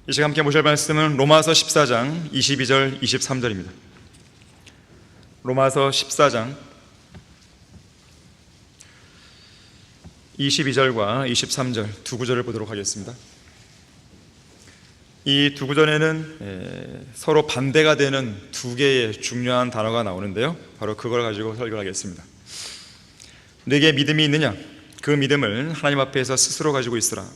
이 시간 함께 보실 말씀은 로마서 14장 22절 23절입니다. 로마서 14장 22절과 23절 두 구절을 보도록 하겠습니다. 이 두 구절에는 서로 반대가 되는 두 개의 중요한 단어가 나오는데요, 바로 그걸 가지고 설교하겠습니다. 내게 믿음이 있느냐? 그 믿음을 하나님 앞에서 스스로 가지고 있으라.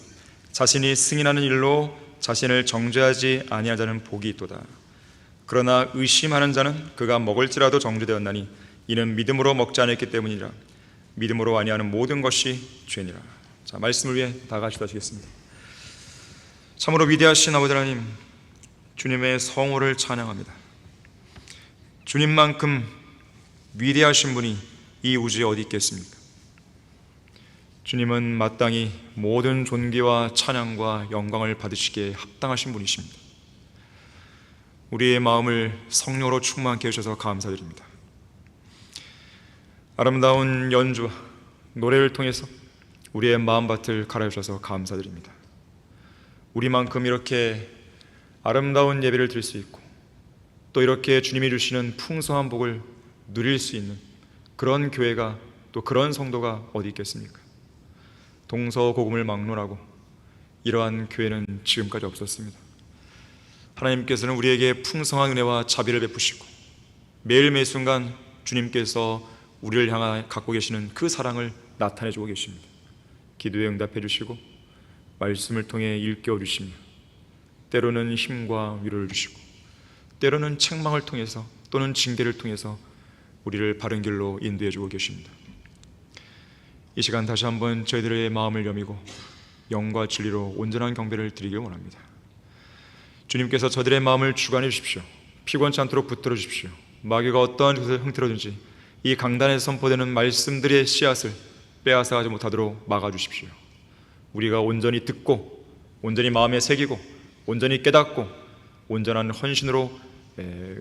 자신이 승인하는 일로 자신을 정죄하지 아니할 자는 복이 있도다. 그러나 의심하는 자는 그가 먹을지라도 정죄되었나니 이는 믿음으로 먹지 않았기 때문이라. 믿음으로 아니하는 모든 것이 죄니라. 자, 말씀을 위해 다 같이 하시겠습니다. 참으로 위대하신 아버지 하나님, 주님의 성호를 찬양합니다. 주님만큼 위대하신 분이 이 우주에 어디 있겠습니까? 주님은 마땅히 모든 존귀와 찬양과 영광을 받으시기에 합당하신 분이십니다. 우리의 마음을 성령으로 충만케 해주셔서 감사드립니다. 아름다운 연주와 노래를 통해서 우리의 마음밭을 갈아주셔서 감사드립니다. 우리만큼 이렇게 아름다운 예배를 드릴 수 있고 또 이렇게 주님이 주시는 풍성한 복을 누릴 수 있는 그런 교회가, 또 그런 성도가 어디 있겠습니까? 동서고금을 막론하고 이러한 교회는 지금까지 없었습니다. 하나님께서는 우리에게 풍성한 은혜와 자비를 베푸시고 매일 매순간 주님께서 우리를 향해 갖고 계시는 그 사랑을 나타내주고 계십니다. 기도에 응답해 주시고 말씀을 통해 일깨워 주시며 때로는 힘과 위로를 주시고 때로는 책망을 통해서 또는 징계를 통해서 우리를 바른 길로 인도해 주고 계십니다. 이 시간 다시 한번 저희들의 마음을 여미고 영과 진리로 온전한 경배를 드리길 원합니다. 주님께서 저들의 마음을 주관해 주십시오. 피곤치 않도록 붙들어 주십시오. 마귀가 어떠한 것을 흔들어든지 이 강단에서 선포되는 말씀들의 씨앗을 빼앗아가지 못하도록 막아주십시오. 우리가 온전히 듣고 온전히 마음에 새기고 온전히 깨닫고 온전한 헌신으로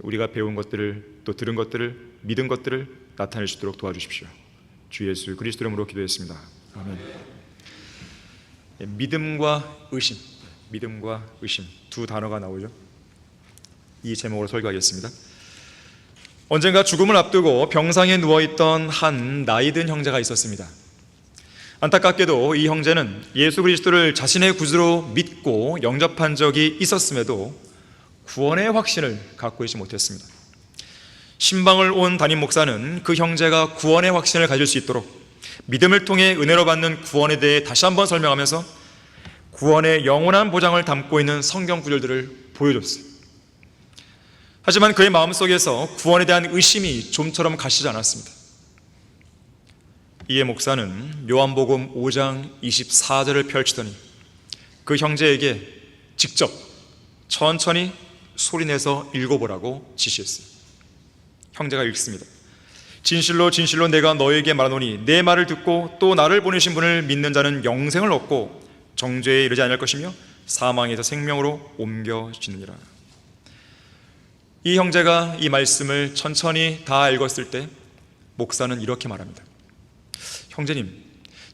우리가 배운 것들을, 또 들은 것들을, 믿은 것들을 나타낼 수 있도록 도와주십시오. 주 예수 그리스도 이름으로 기도했습니다. 아멘. 믿음과 의심, 믿음과 의심 두 단어가 나오죠. 이 제목으로 설교하겠습니다. 언젠가 죽음을 앞두고 병상에 누워있던 한 나이든 형제가 있었습니다. 안타깝게도 이 형제는 예수 그리스도를 자신의 구주로 믿고 영접한 적이 있었음에도 구원의 확신을 갖고 있지 못했습니다. 신방을 온 담임 목사는 그 형제가 구원의 확신을 가질 수 있도록 믿음을 통해 은혜로 받는 구원에 대해 다시 한번 설명하면서 구원의 영원한 보장을 담고 있는 성경 구절들을 보여줬어요. 하지만 그의 마음속에서 구원에 대한 의심이 좀처럼 가시지 않았습니다. 이에 목사는 요한복음 5장 24절을 펼치더니 그 형제에게 직접 천천히 소리내서 읽어보라고 지시했어요. 형제가 읽습니다. 진실로 진실로 내가 너에게 말하노니 내 말을 듣고 또 나를 보내신 분을 믿는 자는 영생을 얻고 정죄에 이르지 않을 것이며 사망에서 생명으로 옮겨지느니라. 이 형제가 이 말씀을 천천히 다 읽었을 때 목사는 이렇게 말합니다. 형제님,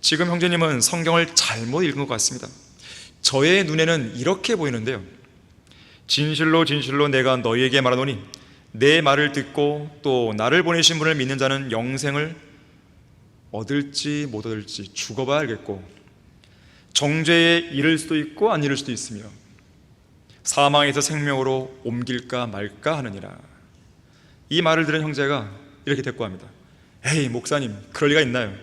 지금 형제님은 성경을 잘못 읽은 것 같습니다. 저의 눈에는 이렇게 보이는데요, 진실로 진실로 내가 너희에게 말하노니 내 말을 듣고 또 나를 보내신 분을 믿는 자는 영생을 얻을지 못 얻을지 죽어봐야 알겠고 정죄에 이를 수도 있고 안 이를 수도 있으며 사망에서 생명으로 옮길까 말까 하느니라. 이 말을 들은 형제가 이렇게 대꾸합니다. 에이 목사님, 그럴 리가 있나요?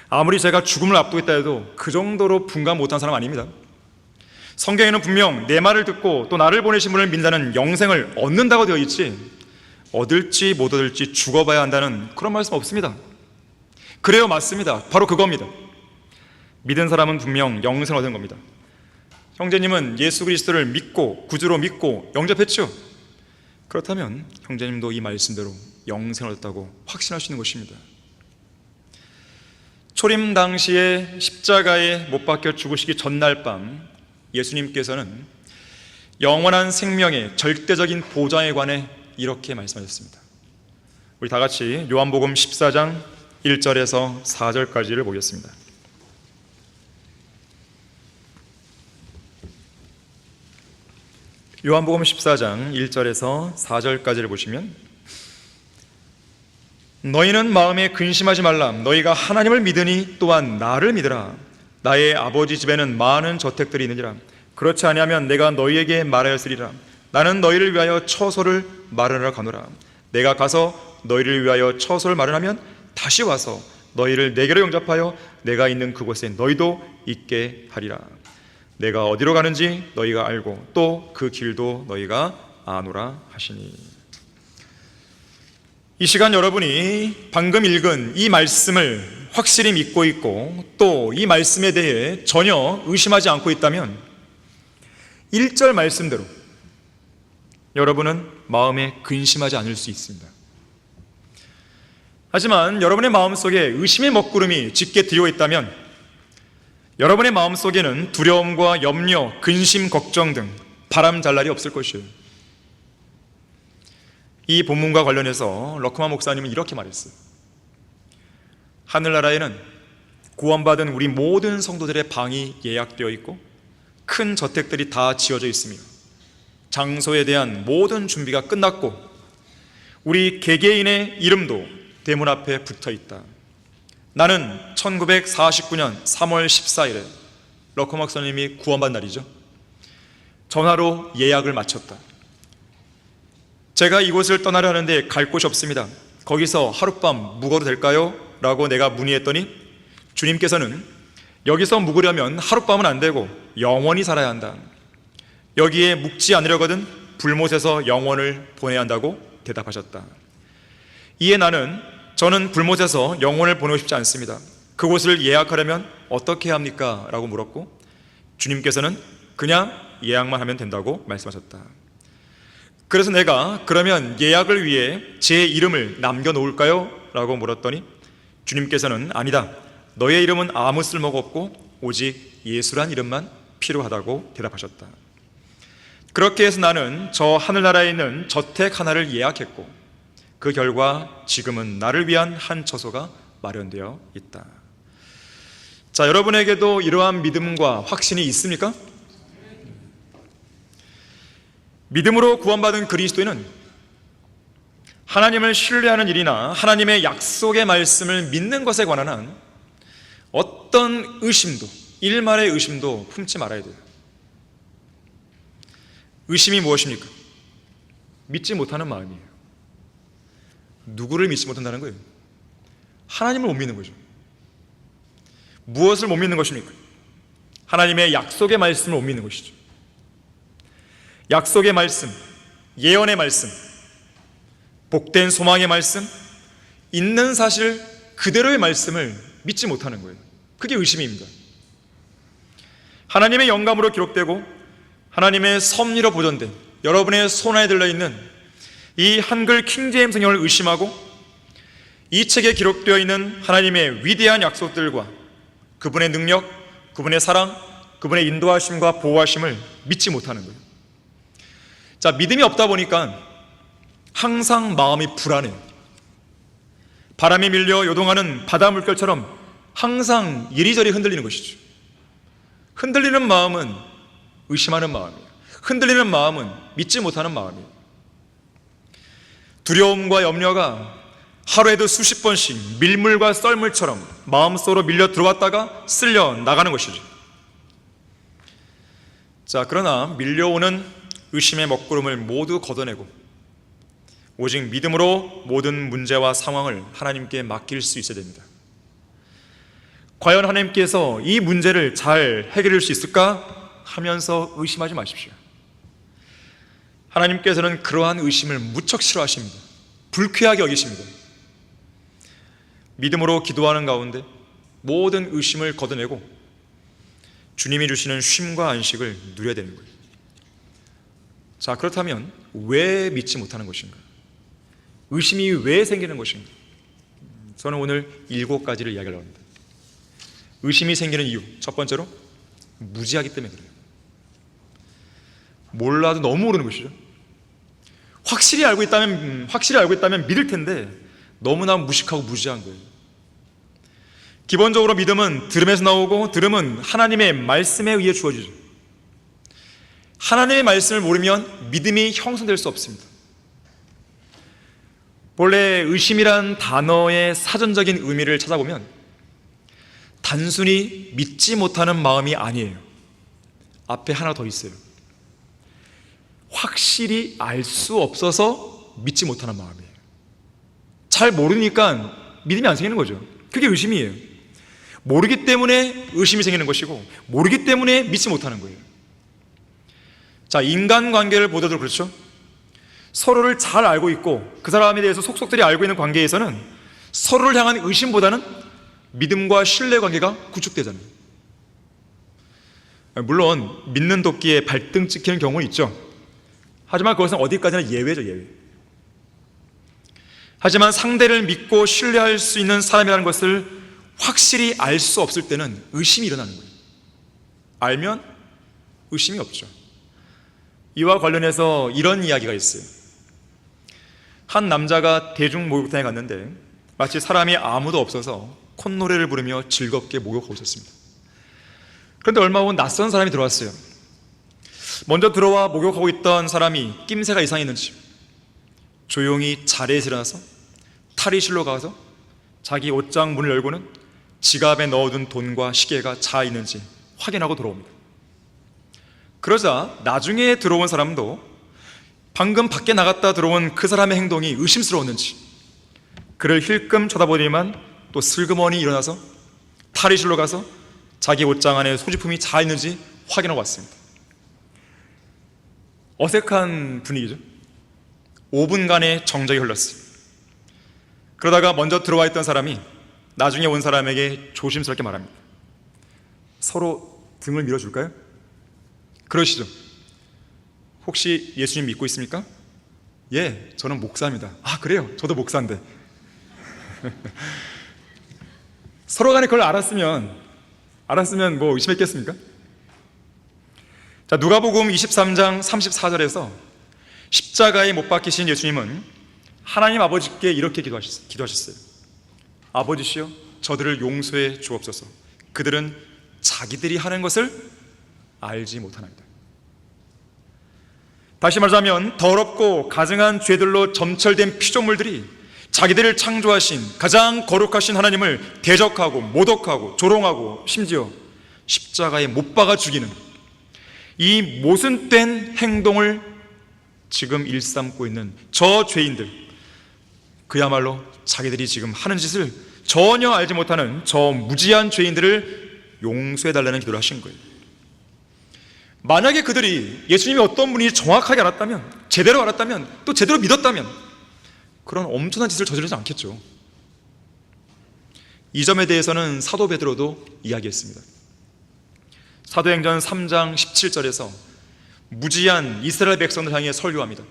아무리 제가 죽음을 앞두고 해도 그 정도로 분간 못한 사람 아닙니다. 성경에는 분명 내 말을 듣고 또 나를 보내신 분을 믿는 자는 영생을 얻는다고 되어 있지 얻을지 못 얻을지 죽어봐야 한다는 그런 말씀 없습니다. 그래요, 맞습니다. 바로 그겁니다. 믿은 사람은 분명 영생을 얻은 겁니다. 형제님은 예수 그리스도를 믿고 구주로 믿고 영접했죠? 그렇다면 형제님도 이 말씀대로 영생을 얻었다고 확신할 수 있는 것입니다. 초림 당시에 십자가에 못 박혀 죽으시기 전날 밤 예수님께서는 영원한 생명의 절대적인 보장에 관해 이렇게 말씀하셨습니다. 우리 다 같이 요한복음 14장 1절에서 4절까지를 보겠습니다. 요한복음 14장 1절에서 4절까지를 보시면, 너희는 마음에 근심하지 말라. 너희가 하나님을 믿으니 또한 나를 믿으라. 나의 아버지 집에는 많은 저택들이 있느니라. 그렇지 아니하면 내가 너희에게 말하였으리라. 나는 너희를 위하여 처소를 마련하러 가노라. 내가 가서 너희를 위하여 처소를 마련하면 다시 와서 너희를 내게로 영접하여 내가 있는 그곳에 너희도 있게 하리라. 내가 어디로 가는지 너희가 알고 또 그 길도 너희가 아노라 하시니. 이 시간 여러분이 방금 읽은 이 말씀을 확실히 믿고 있고 또 이 말씀에 대해 전혀 의심하지 않고 있다면 1절 말씀대로 여러분은 마음에 근심하지 않을 수 있습니다. 하지만 여러분의 마음속에 의심의 먹구름이 짙게 들어 있다면 여러분의 마음속에는 두려움과 염려, 근심, 걱정 등 바람 잘 날이 없을 것이에요. 이 본문과 관련해서 러크만 목사님은 이렇게 말했어요. 하늘나라에는 구원받은 우리 모든 성도들의 방이 예약되어 있고 큰 저택들이 다 지어져 있으며 장소에 대한 모든 준비가 끝났고 우리 개개인의 이름도 대문 앞에 붙어 있다. 나는 1949년 3월 14일에 러커 목사님이 구원받은 날이죠. 전화로 예약을 마쳤다. 제가 이곳을 떠나려 하는데 갈 곳이 없습니다. 거기서 하룻밤 묵어도 될까요? 라고 내가 문의했더니 주님께서는 여기서 묵으려면 하룻밤은 안 되고 영원히 살아야 한다. 여기에 묵지 않으려거든 불못에서 영원을 보내야 한다고 대답하셨다. 이에 저는 불못에서 영혼을 보내고 싶지 않습니다. 그곳을 예약하려면 어떻게 해야 합니까? 라고 물었고 주님께서는 그냥 예약만 하면 된다고 말씀하셨다. 그래서 내가 그러면 예약을 위해 제 이름을 남겨놓을까요? 라고 물었더니 주님께서는 아니다. 너의 이름은 아무 쓸모가 없고 오직 예수란 이름만 필요하다고 대답하셨다. 그렇게 해서 나는 저 하늘나라에 있는 저택 하나를 예약했고 그 결과 지금은 나를 위한 한 처소가 마련되어 있다. 자, 여러분에게도 이러한 믿음과 확신이 있습니까? 믿음으로 구원받은 그리스도인은 하나님을 신뢰하는 일이나 하나님의 약속의 말씀을 믿는 것에 관한 한 어떤 의심도, 일말의 의심도 품지 말아야 돼요. 의심이 무엇입니까? 믿지 못하는 마음이에요. 누구를 믿지 못한다는 거예요? 하나님을 못 믿는 거죠. 무엇을 못 믿는 것입니까? 하나님의 약속의 말씀을 못 믿는 것이죠. 약속의 말씀, 예언의 말씀, 복된 소망의 말씀, 있는 사실 그대로의 말씀을 믿지 못하는 거예요. 그게 의심입니다. 하나님의 영감으로 기록되고 하나님의 섭리로 보존된 여러분의 손안에 들려있는 이 한글 킹제임스 성경을 의심하고 이 책에 기록되어 있는 하나님의 위대한 약속들과 그분의 능력, 그분의 사랑, 그분의 인도하심과 보호하심을 믿지 못하는 거예요. 자, 믿음이 없다 보니까 항상 마음이 불안해요. 바람에 밀려 요동하는 바다 물결처럼 항상 이리저리 흔들리는 것이죠. 흔들리는 마음은 의심하는 마음이에요. 흔들리는 마음은 믿지 못하는 마음이에요. 두려움과 염려가 하루에도 수십 번씩 밀물과 썰물처럼 마음속으로 밀려 들어왔다가 쓸려 나가는 것이죠. 자, 그러나 밀려오는 의심의 먹구름을 모두 걷어내고 오직 믿음으로 모든 문제와 상황을 하나님께 맡길 수 있어야 됩니다. 과연 하나님께서 이 문제를 잘 해결할 수 있을까 하면서 의심하지 마십시오. 하나님께서는 그러한 의심을 무척 싫어하십니다. 불쾌하게 여기십니다. 믿음으로 기도하는 가운데 모든 의심을 걷어내고 주님이 주시는 쉼과 안식을 누려야 되는 거예요. 자, 그렇다면 왜 믿지 못하는 것인가? 의심이 왜 생기는 것인가? 저는 오늘 7가지를 이야기하려고 합니다. 의심이 생기는 이유, 첫 번째로 무지하기 때문에 그래요. 몰라도 너무 모르는 것이죠. 확실히 알고 있다면 믿을 텐데 너무나 무식하고 무지한 거예요. 기본적으로 믿음은 들음에서 나오고 들음은 하나님의 말씀에 의해 주어지죠. 하나님의 말씀을 모르면 믿음이 형성될 수 없습니다. 본래 의심이란 단어의 사전적인 의미를 찾아보면 단순히 믿지 못하는 마음이 아니에요. 앞에 하나 더 있어요. 확실히 알 수 없어서 믿지 못하는 마음이에요. 잘 모르니까 믿음이 안 생기는 거죠. 그게 의심이에요. 모르기 때문에 의심이 생기는 것이고, 모르기 때문에 믿지 못하는 거예요. 자, 인간관계를 보더라도 그렇죠. 서로를 잘 알고 있고 그 사람에 대해서 속속들이 알고 있는 관계에서는 서로를 향한 의심보다는 믿음과 신뢰 관계가 구축되잖아요. 물론 믿는 도끼에 발등 찍히는 경우는 있죠. 하지만 그것은 어디까지나 예외죠, 예외. 하지만 상대를 믿고 신뢰할 수 있는 사람이라는 것을 확실히 알 수 없을 때는 의심이 일어나는 거예요. 알면 의심이 없죠. 이와 관련해서 이런 이야기가 있어요. 한 남자가 대중 목욕탕에 갔는데 마치 사람이 아무도 없어서 콧노래를 부르며 즐겁게 목욕하고 있었습니다. 그런데 얼마 후 낯선 사람이 들어왔어요. 먼저 들어와 목욕하고 있던 사람이 낌새가 이상했는지 조용히 자리에서 일어나서 탈의실로 가서 자기 옷장 문을 열고는 지갑에 넣어둔 돈과 시계가 차 있는지 확인하고 돌아옵니다. 그러자 나중에 들어온 사람도 방금 밖에 나갔다 들어온 그 사람의 행동이 의심스러웠는지 그를 힐끔 쳐다보더니만 또 슬그머니 일어나서 탈의실로 가서 자기 옷장 안에 소지품이 차 있는지 확인하고 왔습니다. 어색한 분위기죠. 5분간의 정적이 흘렀어요. 그러다가 먼저 들어와 있던 사람이 나중에 온 사람에게 조심스럽게 말합니다. 서로 등을 밀어줄까요? 그러시죠. 혹시 예수님 믿고 있습니까? 예, 저는 목사입니다. 아, 그래요? 저도 목사인데. 서로 간에 그걸 알았으면 뭐 의심했겠습니까? 자, 누가복음 23장 34절에서 십자가에 못 박히신 예수님은 하나님 아버지께 이렇게 기도하셨어요. 아버지시여, 저들을 용서해 주옵소서. 그들은 자기들이 하는 것을 알지 못하나이다. 다시 말하자면 더럽고 가증한 죄들로 점철된 피조물들이 자기들을 창조하신 가장 거룩하신 하나님을 대적하고 모독하고 조롱하고 심지어 십자가에 못 박아 죽이는 이 모순된 행동을 지금 일삼고 있는 저 죄인들, 그야말로 자기들이 지금 하는 짓을 전혀 알지 못하는 저 무지한 죄인들을 용서해달라는 기도를 하신 거예요. 만약에 그들이 예수님이 어떤 분인지 정확하게 알았다면, 제대로 알았다면, 또 제대로 믿었다면 그런 엄청난 짓을 저지르지 않겠죠. 이 점에 대해서는 사도 베드로도 이야기했습니다. 사도행전 3장 17절에서 무지한 이스라엘 백성들 향해 설교합니다.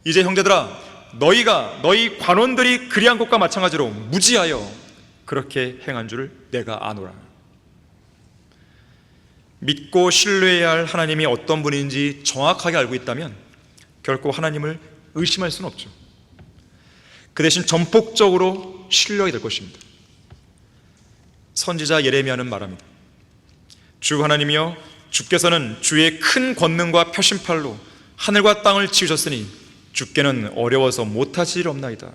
이제 형제들아, 너희 관원들이 그리한 것과 마찬가지로 무지하여 그렇게 행한 줄 내가 아노라. 믿고 신뢰해야 할 하나님이 어떤 분인지 정확하게 알고 있다면 결코 하나님을 의심할 수는 없죠. 그 대신 전폭적으로 신뢰하게 될 것입니다. 선지자 예레미야는 말합니다. 주 하나님이여, 주께서는 주의 큰 권능과 표심팔로 하늘과 땅을 지으셨으니 주께는 어려워서 못하실 일 없나이다.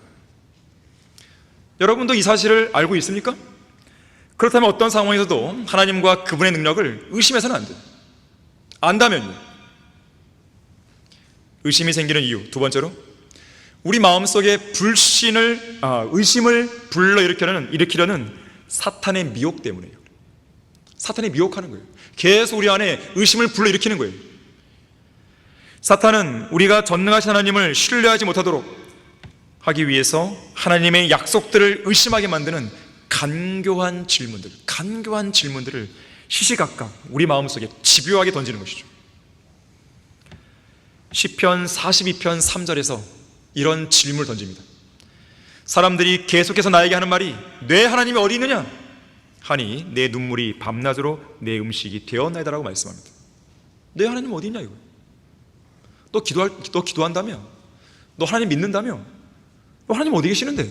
여러분도 이 사실을 알고 있습니까? 그렇다면 어떤 상황에서도 하나님과 그분의 능력을 의심해서는 안 돼요. 안다면요. 의심이 생기는 이유, 두 번째로 우리 마음속에 의심을 일으키려는 사탄의 미혹 때문이에요. 사탄이 미혹하는 거예요. 계속 우리 안에 의심을 불러일으키는 거예요. 사탄은 우리가 전능하신 하나님을 신뢰하지 못하도록 하기 위해서 하나님의 약속들을 의심하게 만드는 간교한 질문들을 시시각각 우리 마음속에 집요하게 던지는 것이죠. 시편 42편 3절에서 이런 질문을 던집니다. 사람들이 계속해서 나에게 하는 말이 내 하나님이 어디 있느냐 하니 내 눈물이 밤낮으로 내 음식이 되었나이다라고 말씀합니다. 내 하나님 어디 있냐 이거. 너 기도한다며? 너 하나님 믿는다며? 너 하나님 어디 계시는데?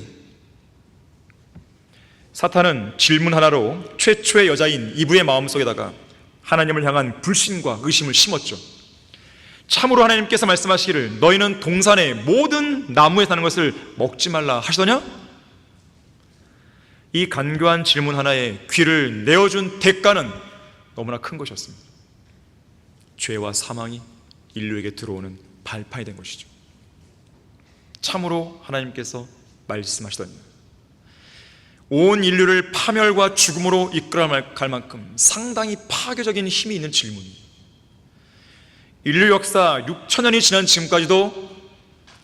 사탄은 질문 하나로 최초의 여자인 이브의 마음속에다가 하나님을 향한 불신과 의심을 심었죠. 참으로 하나님께서 말씀하시기를 너희는 동산의 모든 나무에 사는 것을 먹지 말라 하시더냐? 이 간교한 질문 하나에 귀를 내어준 대가는 너무나 큰 것이었습니다. 죄와 사망이 인류에게 들어오는 발판이 된 것이죠. 참으로 하나님께서 말씀하시더니 온 인류를 파멸과 죽음으로 이끌어갈 만큼 상당히 파괴적인 힘이 있는 질문이, 인류 역사 6천년이 지난 지금까지도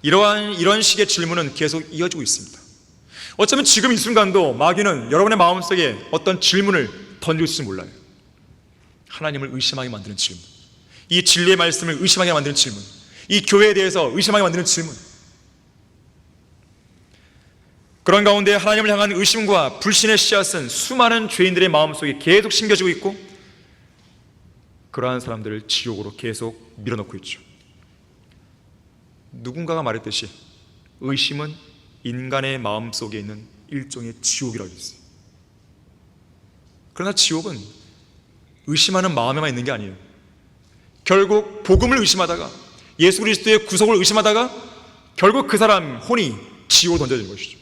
이런 식의 질문은 계속 이어지고 있습니다. 어쩌면 지금 이 순간도 마귀는 여러분의 마음속에 어떤 질문을 던지고 있을지 몰라요. 하나님을 의심하게 만드는 질문, 이 진리의 말씀을 의심하게 만드는 질문, 이 교회에 대해서 의심하게 만드는 질문. 그런 가운데 하나님을 향한 의심과 불신의 씨앗은 수많은 죄인들의 마음속에 계속 심겨지고 있고, 그러한 사람들을 지옥으로 계속 밀어넣고 있죠. 누군가가 말했듯이 의심은 인간의 마음속에 있는 일종의 지옥이라고 했어요. 그러나 지옥은 의심하는 마음에만 있는 게 아니에요. 결국 복음을 의심하다가, 예수 그리스도의 구속을 의심하다가 결국 그 사람 혼이 지옥으로 던져지는 것이죠.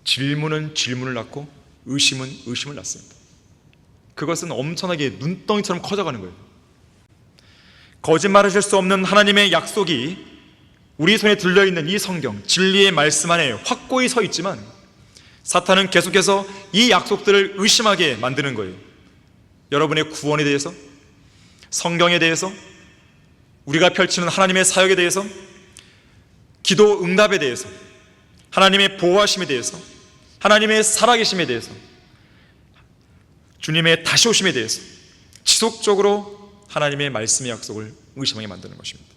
질문은 질문을 낳고 의심은 의심을 낳습니다. 그것은 엄청나게 눈덩이처럼 커져가는 거예요. 거짓말하실 수 없는 하나님의 약속이 우리 손에 들려있는 이 성경, 진리의 말씀 안에 확고히 서 있지만 사탄은 계속해서 이 약속들을 의심하게 만드는 거예요. 여러분의 구원에 대해서, 성경에 대해서, 우리가 펼치는 하나님의 사역에 대해서, 기도 응답에 대해서, 하나님의 보호하심에 대해서, 하나님의 살아계심에 대해서, 주님의 다시 오심에 대해서 지속적으로 하나님의 말씀의 약속을 의심하게 만드는 것입니다.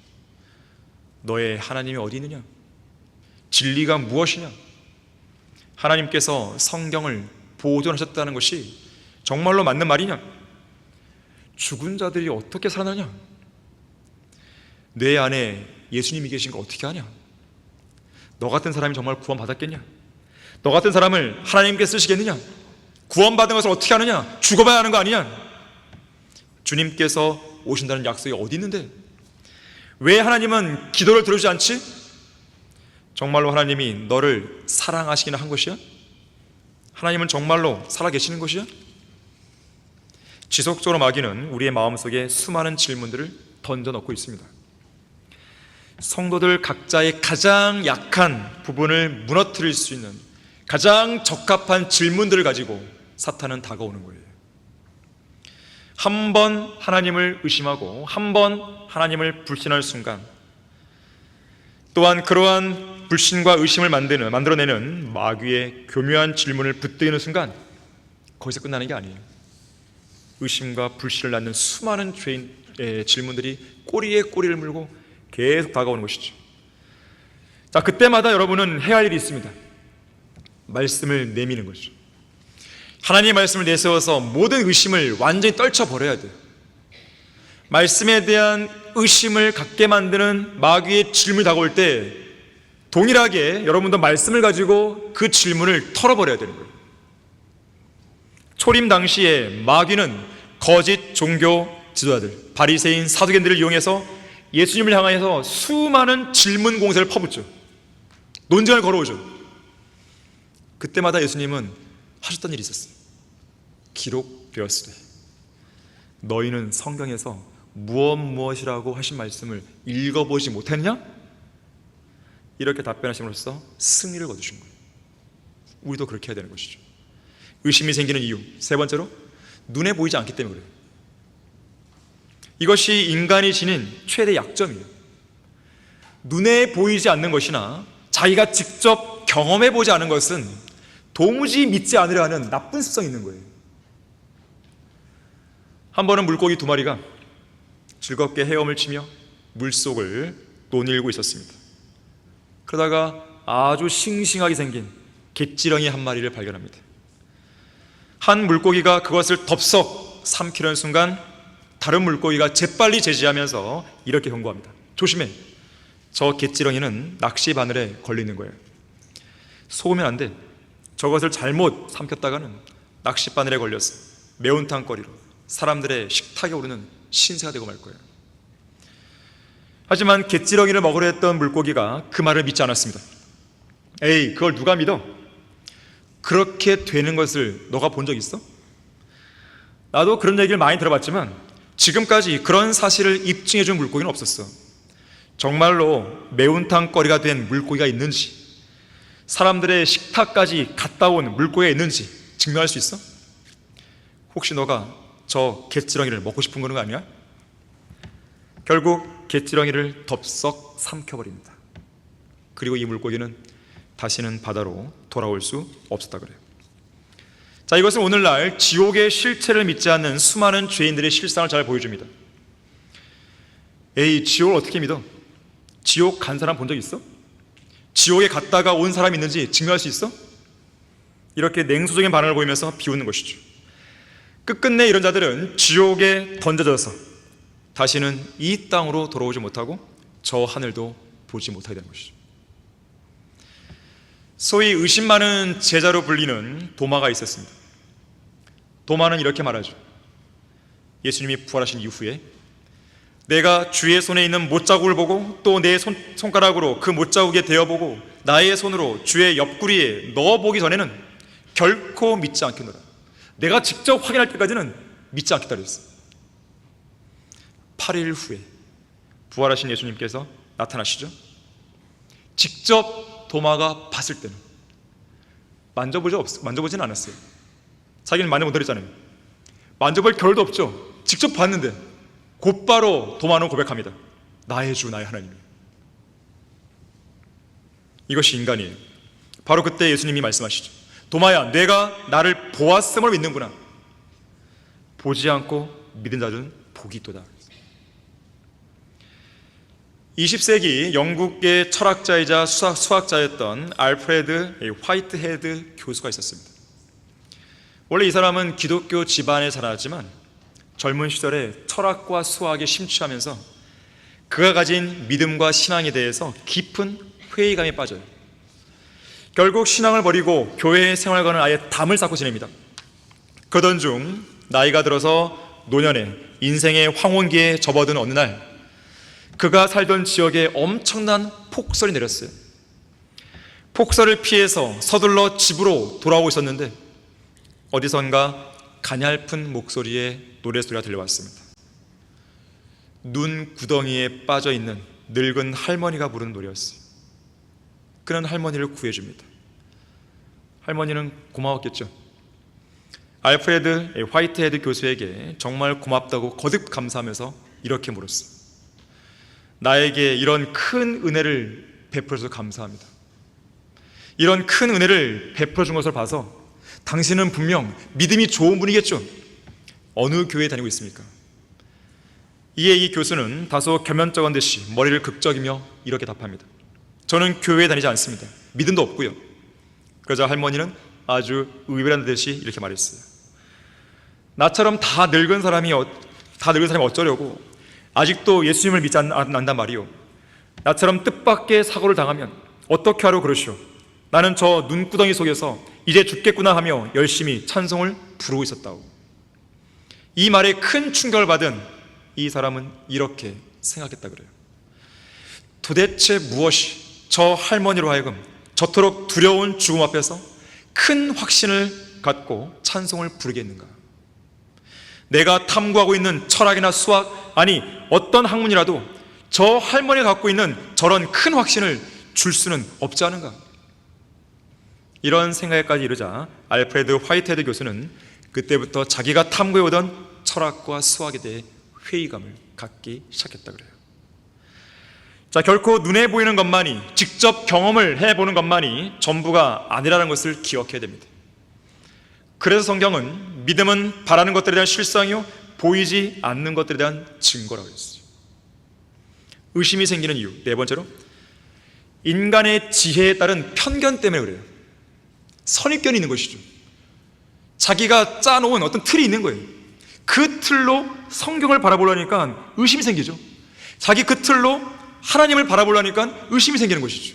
너의 하나님이 어디 있느냐? 진리가 무엇이냐? 하나님께서 성경을 보존하셨다는 것이 정말로 맞는 말이냐? 죽은 자들이 어떻게 살아나냐? 뇌 안에 예수님이 계신 거 어떻게 하냐? 너 같은 사람이 정말 구원받았겠냐? 너 같은 사람을 하나님께 쓰시겠느냐? 구원받은 것을 어떻게 하느냐? 죽어봐야 하는 거 아니냐? 주님께서 오신다는 약속이 어디 있는데? 왜 하나님은 기도를 들어주지 않지? 정말로 하나님이 너를 사랑하시기나 한 것이야? 하나님은 정말로 살아계시는 것이야? 지속적으로 마귀는 우리의 마음속에 수많은 질문들을 던져넣고 있습니다. 성도들 각자의 가장 약한 부분을 무너뜨릴 수 있는 가장 적합한 질문들을 가지고 사탄은 다가오는 거예요. 한 번 하나님을 의심하고 한 번 하나님을 불신할 순간, 또한 그러한 불신과 의심을 만들어내는 마귀의 교묘한 질문을 붙들이는 순간 거기서 끝나는 게 아니에요. 의심과 불신을 낳는 수많은 죄인의 질문들이 꼬리에 꼬리를 물고 계속 다가오는 것이죠. 자, 그때마다 여러분은 해야 할 일이 있습니다. 말씀을 내미는 것이죠. 하나님의 말씀을 내세워서 모든 의심을 완전히 떨쳐버려야 돼요. 말씀에 대한 의심을 갖게 만드는 마귀의 질문이 다가올 때 동일하게 여러분도 말씀을 가지고 그 질문을 털어버려야 되는 거예요. 초림 당시에 마귀는 거짓 종교 지도자들, 바리새인, 사두개인들을 이용해서 예수님을 향해서 수많은 질문 공세를 퍼붓죠. 논쟁을 걸어오죠. 그때마다 예수님은 하셨던 일이 있었어요. 기록되었으되 너희는 성경에서 무엇이라고 하신 말씀을 읽어보지 못했냐? 이렇게 답변하심으로써 승리를 거두신 거예요. 우리도 그렇게 해야 되는 것이죠. 의심이 생기는 이유, 세 번째로 눈에 보이지 않기 때문에 그래요. 이것이 인간이 지닌 최대 약점이에요. 눈에 보이지 않는 것이나 자기가 직접 경험해보지 않은 것은 도무지 믿지 않으려 하는 나쁜 습성이 있는 거예요. 한 번은 물고기 두 마리가 즐겁게 헤엄을 치며 물속을 논일고 있었습니다. 그러다가 아주 싱싱하게 생긴 갯지렁이 한 마리를 발견합니다. 한 물고기가 그것을 덥석 삼키려는 순간 다른 물고기가 재빨리 제지하면서 이렇게 경고합니다. 조심해, 저 갯지렁이는 낚시 바늘에 걸리는 거예요. 속으면 안 돼. 저것을 잘못 삼켰다가는 낚시 바늘에 걸려서 매운탕거리로 사람들의 식탁에 오르는 신세가 되고 말 거예요. 하지만 갯지렁이를 먹으려 했던 물고기가 그 말을 믿지 않았습니다. 에이, 그걸 누가 믿어? 그렇게 되는 것을 너가 본 적 있어? 나도 그런 얘기를 많이 들어봤지만 지금까지 그런 사실을 입증해 준 물고기는 없었어. 정말로 매운탕거리가 된 물고기가 있는지, 사람들의 식탁까지 갔다 온 물고기가 있는지 증명할 수 있어? 혹시 너가 저 갯지렁이를 먹고 싶은 거는 아니야? 결국 갯지렁이를 덥석 삼켜버립니다. 그리고 이 물고기는 다시는 바다로 돌아올 수 없었다 그래요. 자, 이것은 오늘날 지옥의 실체를 믿지 않는 수많은 죄인들의 실상을 잘 보여줍니다. 에이, 지옥을 어떻게 믿어? 지옥 간 사람 본 적 있어? 지옥에 갔다가 온 사람이 있는지 증명할 수 있어? 이렇게 냉소적인 반응을 보이면서 비웃는 것이죠. 끝끝내 이런 자들은 지옥에 던져져서 다시는 이 땅으로 돌아오지 못하고 저 하늘도 보지 못하게 되는 것이죠. 소위 의심 많은 제자로 불리는 도마가 있었습니다. 도마는 이렇게 말하죠. 예수님이 부활하신 이후에 내가 주의 손에 있는 못자국을 보고 또 내 손가락으로 그 못자국에 대어보고 나의 손으로 주의 옆구리에 넣어보기 전에는 결코 믿지 않겠노라. 내가 직접 확인할 때까지는 믿지 않겠다 그랬어요. 8일 후에 부활하신 예수님께서 나타나시죠. 직접 도마가 봤을 때는 만져보지는 않았어요. 자기는 만져본 그랬잖아요. 만져볼 겨를도 없죠. 직접 봤는데 곧바로 도마는 고백합니다. 나의 주, 나의 하나님. 이것이 인간이에요. 바로 그때 예수님이 말씀하시죠. 도마야, 내가 나를 보았음을 믿는구나. 보지 않고 믿은 자들은 복이 있도다. 20세기 영국의 철학자이자 수학자였던 알프레드 화이트헤드 교수가 있었습니다. 원래 이 사람은 기독교 집안에 자랐지만 젊은 시절에 철학과 수학에 심취하면서 그가 가진 믿음과 신앙에 대해서 깊은 회의감에 빠져요. 결국 신앙을 버리고 교회 생활과는 아예 담을 쌓고 지냅니다. 그러던 중 나이가 들어서 노년에 인생의 황혼기에 접어든 어느 날 그가 살던 지역에 엄청난 폭설이 내렸어요. 폭설을 피해서 서둘러 집으로 돌아오고 있었는데 어디선가 가냘픈 목소리의 노래소리가 들려왔습니다. 눈 구덩이에 빠져있는 늙은 할머니가 부르는 노래였어요. 그는 할머니를 구해줍니다. 할머니는 고마웠겠죠. 알프레드 화이트헤드 교수에게 정말 고맙다고 거듭 감사하면서 이렇게 물었어요. 나에게 이런 큰 은혜를 베풀어서 감사합니다. 이런 큰 은혜를 베풀어 준 것을 봐서 당신은 분명 믿음이 좋은 분이겠죠. 어느 교회에 다니고 있습니까? 이에 이 교수는 다소 겸연쩍은 듯이 머리를 극적이며 이렇게 답합니다. 저는 교회에 다니지 않습니다. 믿음도 없고요. 그러자 할머니는 아주 의외란 듯이 이렇게 말했어요. 나처럼 다 늙은 사람이 어쩌려고 아직도 예수님을 믿지 않는단 말이오. 나처럼 뜻밖의 사고를 당하면 어떻게 하려고 그러시오. 나는 저 눈구덩이 속에서 이제 죽겠구나 하며 열심히 찬송을 부르고 있었다고. 이 말에 큰 충격을 받은 이 사람은 이렇게 생각했다 그래요. 도대체 무엇이 저 할머니로 하여금 저토록 두려운 죽음 앞에서 큰 확신을 갖고 찬송을 부르게 했는가? 내가 탐구하고 있는 철학이나 수학, 아니 어떤 학문이라도 저 할머니가 갖고 있는 저런 큰 확신을 줄 수는 없지 않은가? 이런 생각에까지 이르자 알프레드 화이트헤드 교수는 그때부터 자기가 탐구해오던 철학과 수학에 대해 회의감을 갖기 시작했다 그래요. 자, 결코 눈에 보이는 것만이, 직접 경험을 해보는 것만이 전부가 아니라는 것을 기억해야 됩니다. 그래서 성경은 믿음은 바라는 것들에 대한 실상이요 보이지 않는 것들에 대한 증거라고 했어요. 의심이 생기는 이유, 네 번째로 인간의 지혜에 따른 편견 때문에 그래요. 선입견이 있는 것이죠. 자기가 짜놓은 어떤 틀이 있는 거예요. 그 틀로 성경을 바라보려니까 의심이 생기죠. 자기 그 틀로 하나님을 바라보려니까 의심이 생기는 것이죠.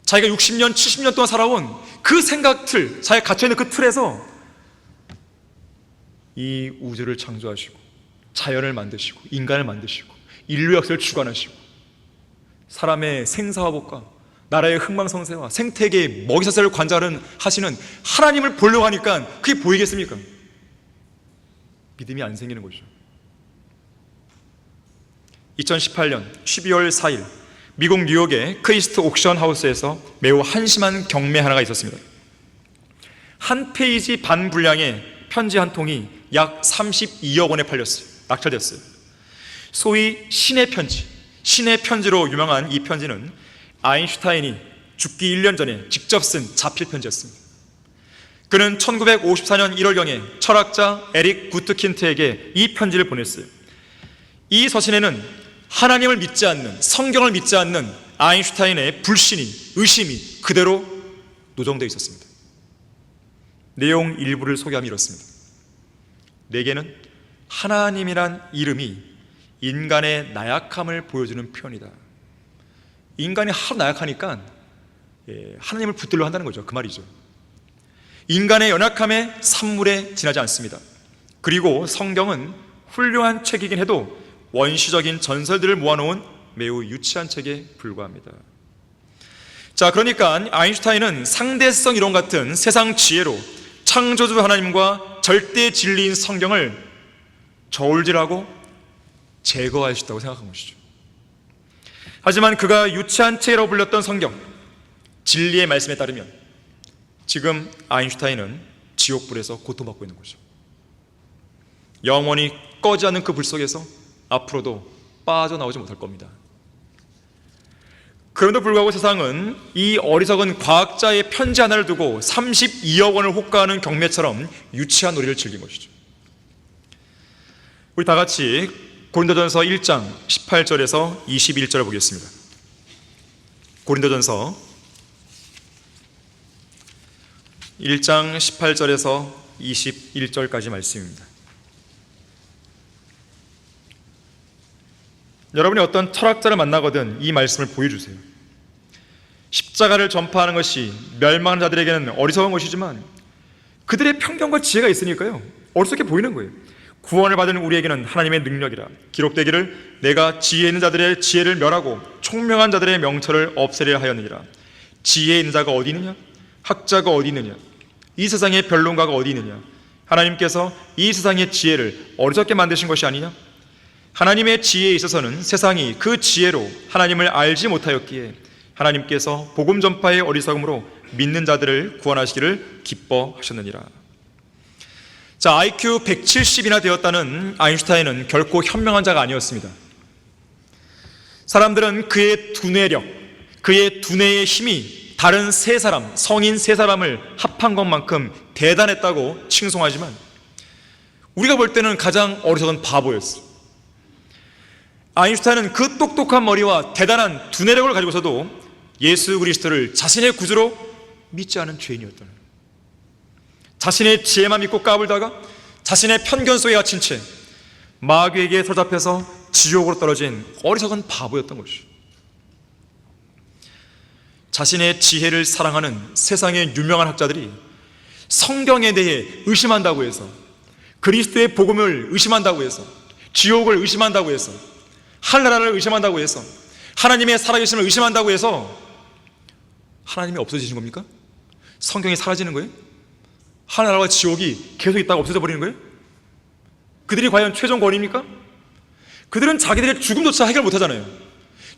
자기가 60년, 70년 동안 살아온 그 생각 틀, 자기가 갇혀있는 그 틀에서 이 우주를 창조하시고 자연을 만드시고 인간을 만드시고 인류 역사를 주관하시고 사람의 생사화복과 나라의 흥망성쇠와 생태계의 먹이사슬을 하시는 하나님을 보려고 하니까 그게 보이겠습니까? 믿음이 안 생기는 거죠. 2018년 12월 4일 미국 뉴욕의 크리스트 옥션 하우스에서 매우 한심한 경매 하나가 있었습니다. 한 페이지 반 분량의 편지 한 통이 약 32억 원에 팔렸어요. 낙찰됐어요. 소위 신의 편지, 신의 편지로 유명한 이 편지는 아인슈타인이 죽기 1년 전에 직접 쓴 자필 편지였습니다. 그는 1954년 1월경에 철학자 에릭 구트킨트에게 이 편지를 보냈어요. 이 서신에는 하나님을 믿지 않는, 성경을 믿지 않는 아인슈타인의 불신이, 의심이 그대로 노정되어 있었습니다. 내용 일부를 소개하면 이렇습니다. 내게는 하나님이란 이름이 인간의 나약함을 보여주는 표현이다. 인간이 하도 나약하니까 하나님을 붙들려 한다는 거죠. 그 말이죠. 인간의 연약함에 산물에 지나지 않습니다. 그리고 성경은 훌륭한 책이긴 해도 원시적인 전설들을 모아놓은 매우 유치한 책에 불과합니다. 자, 그러니까 아인슈타인은 상대성 이론 같은 세상 지혜로 창조주 하나님과 절대 진리인 성경을 저울질하고 제거할 수 있다고 생각한 것이죠. 하지만 그가 유치한 책이라고 불렸던 성경, 진리의 말씀에 따르면 지금 아인슈타인은 지옥불에서 고통받고 있는 거죠. 영원히 꺼지 않는 그 불 속에서 앞으로도 빠져나오지 못할 겁니다. 그럼에도 불구하고 세상은 이 어리석은 과학자의 편지 하나를 두고 32억 원을 호가하는 경매처럼 유치한 놀이를 즐긴 것이죠. 우리 다 같이 고린도전서 1장 18절에서 21절을 보겠습니다. 고린도전서 1장 18절에서 21절까지 말씀입니다. 여러분이 어떤 철학자를 만나거든 이 말씀을 보여주세요. 십자가를 전파하는 것이 멸망하는 자들에게는 어리석은 것이지만 그들의 편견과 지혜가 있으니까요, 어리석게 보이는 거예요. 구원을 받은 우리에게는 하나님의 능력이라 기록되기를 내가 지혜 있는 자들의 지혜를 멸하고 총명한 자들의 명철을 없애려 하였느니라. 지혜 있는 자가 어디 있느냐? 학자가 어디 있느냐? 이 세상의 변론가가 어디 있느냐? 하나님께서 이 세상의 지혜를 어리석게 만드신 것이 아니냐? 하나님의 지혜에 있어서는 세상이 그 지혜로 하나님을 알지 못하였기에 하나님께서 복음 전파의 어리석음으로 믿는 자들을 구원하시기를 기뻐하셨느니라. 자, IQ 170이나 되었다는 아인슈타인은 결코 현명한 자가 아니었습니다. 사람들은 그의 두뇌력, 그의 두뇌의 힘이 다른 세 사람, 성인 세 사람을 합한 것만큼 대단했다고 칭송하지만 우리가 볼 때는 가장 어리석은 바보였어요. 아인슈타인은 그 똑똑한 머리와 대단한 두뇌력을 가지고서도 예수 그리스도를 자신의 구주로 믿지 않은 죄인이었다는 거예요. 자신의 지혜만 믿고 까불다가 자신의 편견 속에 갇힌 채 마귀에게 사로잡혀서 지옥으로 떨어진 어리석은 바보였던 것이죠. 자신의 지혜를 사랑하는 세상의 유명한 학자들이 성경에 대해 의심한다고 해서, 그리스도의 복음을 의심한다고 해서, 지옥을 의심한다고 해서, 하늘나라를 의심한다고 해서, 하나님의 살아계심을 의심한다고 해서 하나님이 없어지신 겁니까? 성경이 사라지는 거예요? 하늘나라와 지옥이 계속 있다가 없어져 버리는 거예요? 그들이 과연 최종 권위입니까? 그들은 자기들의 죽음조차 해결 못하잖아요.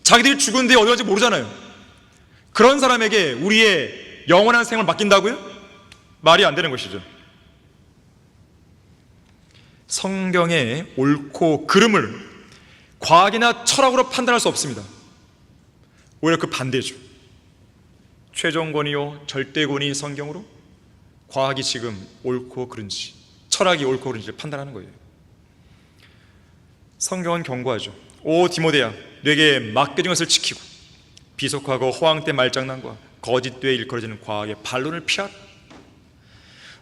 자기들이 죽은데 어디 갈지 모르잖아요. 그런 사람에게 우리의 영원한 생을 맡긴다고요? 말이 안 되는 것이죠. 성경의 옳고 그름을 과학이나 철학으로 판단할 수 없습니다. 오히려 그 반대죠. 최종 권위요 절대 권위인 성경으로 과학이 지금 옳고 그른지, 철학이 옳고 그른지를 판단하는 거예요. 성경은 경고하죠. 오 디모데야, 내게 맡겨진 것을 지키고 비속하고 허황된 말장난과 거짓되에 일컬어지는 과학의 반론을 피하라.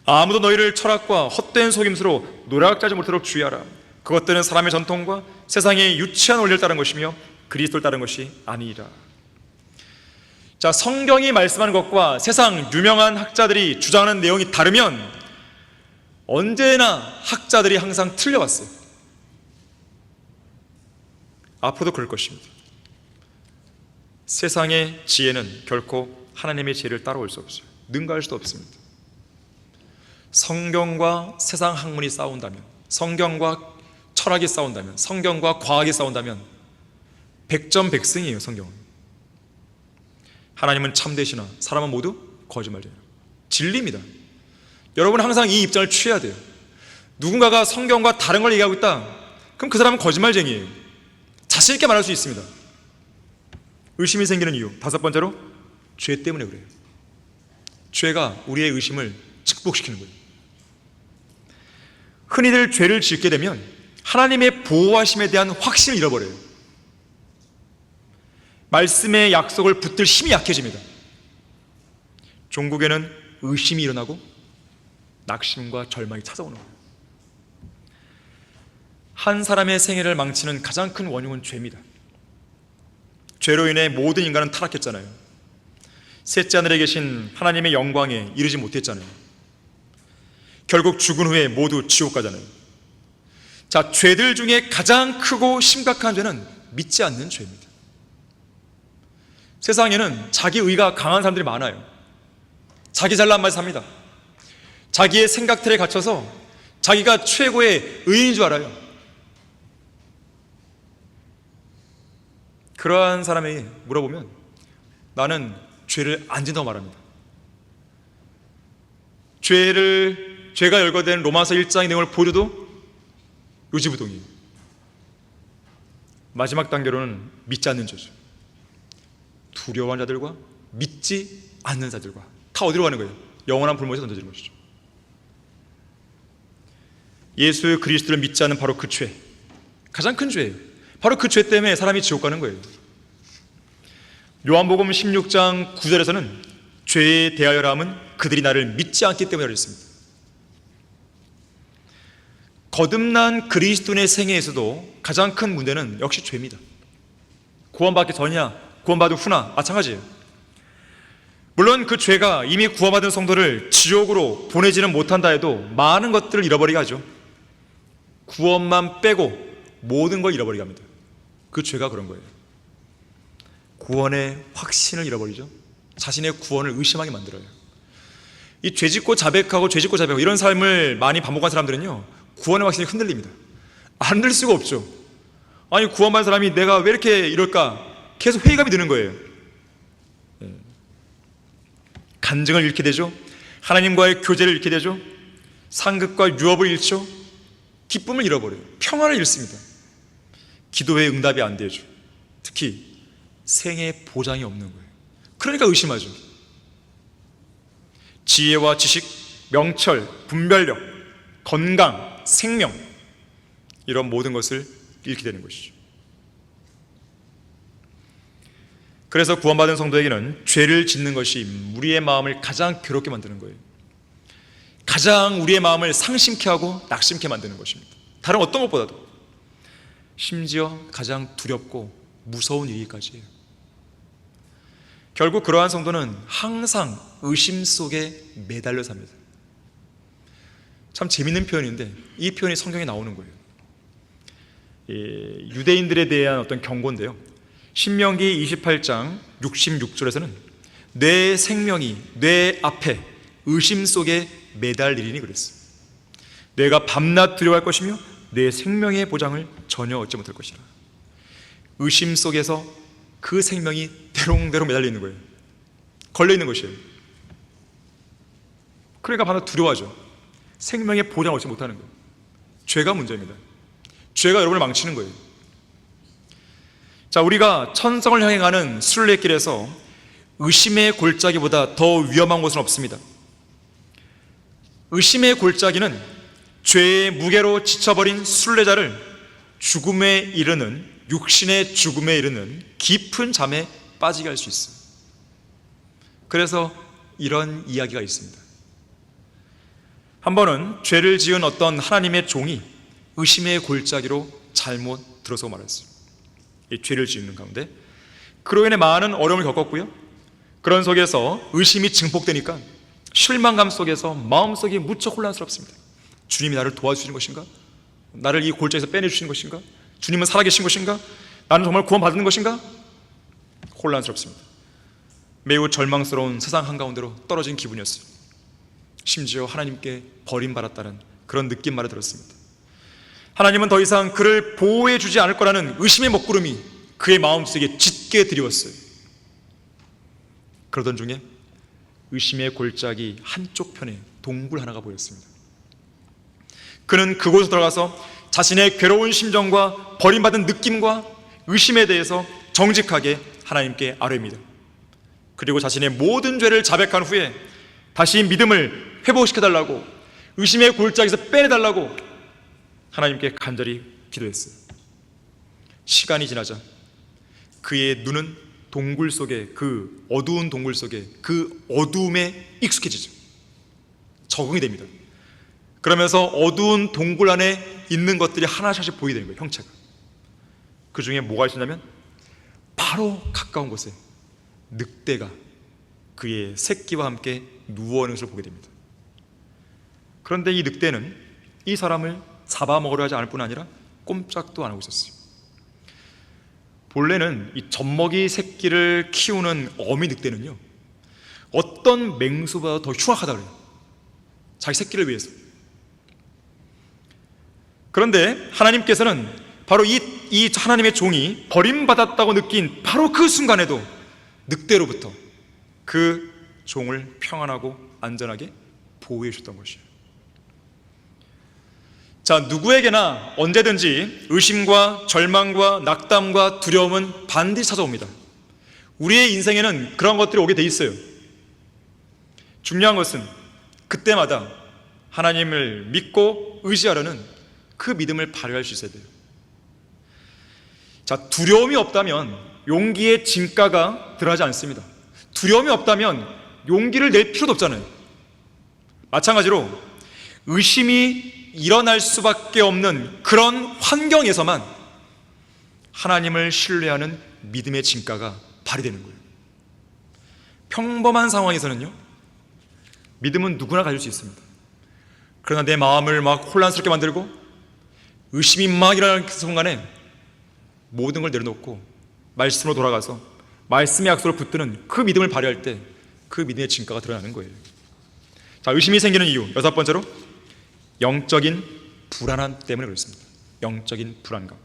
아무도 너희를 철학과 헛된 속임수로 노략하지 못하도록 주의하라. 그것들은 사람의 전통과 세상의 유치한 원리를 따른 것이며 그리스도를 따른 것이 아니라. 자, 성경이 말씀하는 것과 세상 유명한 학자들이 주장하는 내용이 다르면 언제나 학자들이 항상 틀려왔어요. 앞으로도 그럴 것입니다. 세상의 지혜는 결코 하나님의 지혜를 따라올 수 없어요. 능가할 수도 없습니다. 성경과 세상 학문이 싸운다면, 성경과 철학이 싸운다면, 성경과 과학이 싸운다면 백전백승이에요. 성경은. 하나님은 참되시나 사람은 모두 거짓말이에요. 진리입니다. 여러분 항상 이 입장을 취해야 돼요. 누군가가 성경과 다른 걸 얘기하고 있다, 그럼 그 사람은 거짓말쟁이에요. 자신 있게 말할 수 있습니다. 의심이 생기는 이유, 다섯 번째로 죄 때문에 그래요. 죄가 우리의 의심을 증폭시키는 거예요. 흔히들 죄를 짓게 되면 하나님의 보호하심에 대한 확신을 잃어버려요. 말씀의 약속을 붙들 힘이 약해집니다. 종국에는 의심이 일어나고 낙심과 절망이 찾아오는 거예요. 한 사람의 생애를 망치는 가장 큰 원흉은 죄입니다. 죄로 인해 모든 인간은 타락했잖아요. 셋째 하늘에 계신 하나님의 영광에 이르지 못했잖아요. 결국 죽은 후에 모두 지옥 가잖아요. 자, 죄들 중에 가장 크고 심각한 죄는 믿지 않는 죄입니다. 세상에는 자기 의가 강한 사람들이 많아요. 자기 잘난 말 삽니다. 자기의 생각들에 갇혀서 자기가 최고의 의인인 줄 알아요. 그러한 사람에게 물어보면 나는 죄를 안 짓는다고 말합니다. 죄가 열거된 로마서 1장의 내용을 보여줘도 요지부동이에요. 마지막 단계로는 믿지 않는 죄죠. 두려워하는 자들과 믿지 않는 자들과 다 어디로 가는 거예요? 영원한 불못에 던져지는 것이죠. 예수 그리스도를 믿지 않는 바로 그 죄, 가장 큰 죄예요. 바로 그 죄 때문에 사람이 지옥 가는 거예요. 요한복음 16장 9절에서는 죄에 대하여라 함은 그들이 나를 믿지 않기 때문이라고 했습니다. 거듭난 그리스도인의 생애에서도 가장 큰 문제는 역시 죄입니다. 구원받기 전이냐 구원받은 후나 마찬가지예요. 물론 그 죄가 이미 구원받은 성도를 지옥으로 보내지는 못한다 해도 많은 것들을 잃어버리게 하죠. 구원만 빼고 모든 걸 잃어버리게 합니다. 그 죄가 그런 거예요. 구원의 확신을 잃어버리죠. 자신의 구원을 의심하게 만들어요. 이 죄짓고 자백하고 죄짓고 자백하고 이런 삶을 많이 반복한 사람들은요, 구원의 확신이 흔들립니다. 안 들 수가 없죠. 아니, 구원받은 사람이 내가 왜 이렇게 이럴까 계속 회의감이 드는 거예요. 간증을 잃게 되죠. 하나님과의 교제를 잃게 되죠. 상급과 유업을 잃죠. 기쁨을 잃어버려요. 평화를 잃습니다. 기도의 응답이 안 되죠. 특히 생애 보장이 없는 거예요. 그러니까 의심하죠. 지혜와 지식, 명철, 분별력, 건강, 생명, 이런 모든 것을 잃게 되는 것이죠. 그래서 구원받은 성도에게는 죄를 짓는 것이 우리의 마음을 가장 괴롭게 만드는 거예요. 가장 우리의 마음을 상심케 하고 낙심케 만드는 것입니다. 다른 어떤 것보다도. 심지어 가장 두렵고 무서운 일이기까지예요. 결국 그러한 성도는 항상 의심 속에 매달려 삽니다. 참 재밌는 표현인데 이 표현이 성경에 나오는 거예요. 유대인들에 대한 어떤 경고인데요, 신명기 28장 66절에서는 내 생명이 내 앞에 의심 속에 매달리리니 그랬어요. 내가 밤낮 두려워할 것이며 내 생명의 보장을 전혀 얻지 못할 것이라. 의심 속에서 그 생명이 대롱대롱 매달려 있는 거예요. 걸려 있는 것이에요. 그러니까 밤낮 두려워하죠. 생명의 보장을 얻지 못하는 거예요. 죄가 문제입니다. 죄가 여러분을 망치는 거예요. 자, 우리가 천성을 향해 가는 순례길에서 의심의 골짜기보다 더 위험한 곳은 없습니다. 의심의 골짜기는 죄의 무게로 지쳐버린 순례자를 죽음에 이르는, 육신의 죽음에 이르는 깊은 잠에 빠지게 할 수 있어요. 그래서 이런 이야기가 있습니다. 한 번은 죄를 지은 어떤 하나님의 종이 의심의 골짜기로 잘못 들어서 말했어요. 이 죄를 지은 가운데 그로 인해 많은 어려움을 겪었고요, 그런 속에서 의심이 증폭되니까 실망감 속에서 마음속이 무척 혼란스럽습니다. 주님이 나를 도와주시는 것인가? 나를 이 골짜기에서 빼내주시는 것인가? 주님은 살아계신 것인가? 나는 정말 구원받는 것인가? 혼란스럽습니다. 매우 절망스러운 세상 한가운데로 떨어진 기분이었어요. 심지어 하나님께 버림받았다는 그런 느낌만을 들었습니다. 하나님은 더 이상 그를 보호해 주지 않을 거라는 의심의 먹구름이 그의 마음속에 짙게 드리웠어요. 그러던 중에 의심의 골짜기 한쪽 편에 동굴 하나가 보였습니다. 그는 그곳에 들어가서 자신의 괴로운 심정과 버림받은 느낌과 의심에 대해서 정직하게 하나님께 아뢰입니다. 그리고 자신의 모든 죄를 자백한 후에 다시 믿음을 회복시켜달라고, 의심의 골짜기에서 빼내달라고 하나님께 간절히 기도했어요. 시간이 지나자 그의 눈은 동굴 속에, 그 어두운 동굴 속에 그 어두움에 익숙해지죠. 적응이 됩니다. 그러면서 어두운 동굴 안에 있는 것들이 하나씩 보이게 되는 거예요. 형체가. 그 중에 뭐가 있었냐면 바로 가까운 곳에 늑대가 그의 새끼와 함께 누워있는 것을 보게 됩니다. 그런데 이 늑대는 이 사람을 잡아먹으려 하지 않을 뿐 아니라 꼼짝도 안 하고 있었어요. 본래는 이 젖먹이 새끼를 키우는 어미 늑대는요, 어떤 맹수보다 더 흉악하다 그래요. 자기 새끼를 위해서. 그런데 하나님께서는 바로 이 하나님의 종이 버림받았다고 느낀 바로 그 순간에도 늑대로부터 그 종을 평안하고 안전하게 보호해 주셨던 것이에요. 자, 누구에게나 언제든지 의심과 절망과 낙담과 두려움은 반드시 찾아옵니다. 우리의 인생에는 그런 것들이 오게 돼 있어요. 중요한 것은 그때마다 하나님을 믿고 의지하려는 그 믿음을 발휘할 수 있어야 돼요. 자, 두려움이 없다면 용기의 진가가 들어가지 않습니다. 두려움이 없다면 용기를 낼 필요도 없잖아요. 마찬가지로 의심이 일어날 수밖에 없는 그런 환경에서만 하나님을 신뢰하는 믿음의 진가가 발휘되는 거예요. 평범한 상황에서는요, 믿음은 누구나 가질 수 있습니다. 그러나 내 마음을 막 혼란스럽게 만들고 의심이 막 일어나는 그 순간에 모든 걸 내려놓고 말씀으로 돌아가서 말씀의 약속을 붙드는 그 믿음을 발휘할 때 그 믿음의 진가가 드러나는 거예요. 자, 의심이 생기는 이유, 6번째로 영적인 불안함 때문에 그렇습니다. 영적인 불안감.